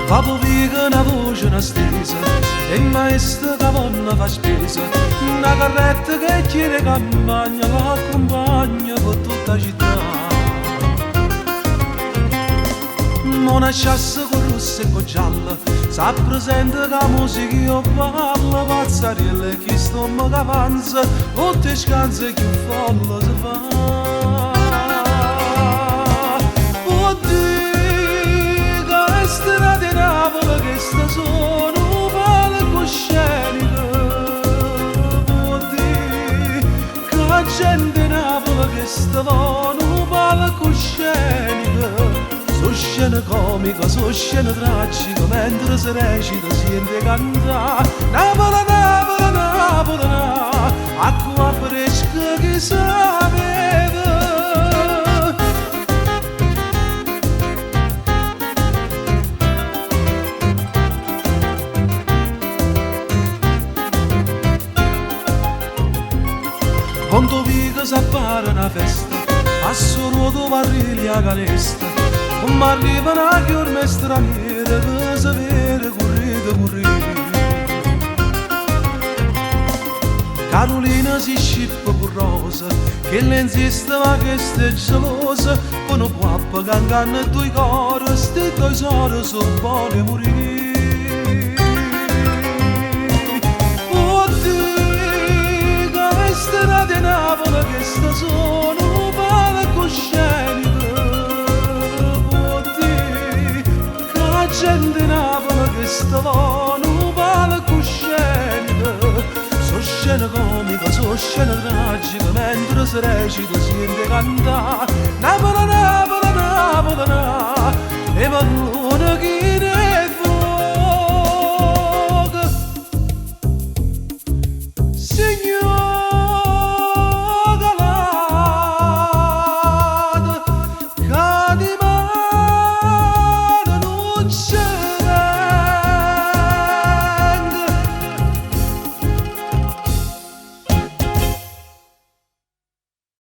Papo viga una voce una stesa e il maestro che vonna fa spesa, una carretta che chiede campagna l'accompagna per tutta la città. Una chassa con rossa e con gialla, sa presente che la musica io parlo, pazzarielle chi sto mi avanza, tutte scanse che folla si fa. Questa sono palcoscenico, vuol dire che la gente Napoli questa sono palcoscenico, so scena comica, so scena tragica, mentre si recita si sente cantare Napoli, Napoli, Napoli, acqua fresca che sapeva. Quando viga s'appare una festa, passo ruoto barili a canesta, come arriva una chiorma straniera che si vede correre. Carolina si scippa con Rosa, che le insiste ma che sta gelosa, poi non può cantare due cori, sti due sori sono buoni a morire. Strada di Napoli questa sono palcoscenico, vuol dire che la gente di Napoli questa sono palcoscenico, so scena comica, so scena tragica, mentre si recita si sente cantare Napoli.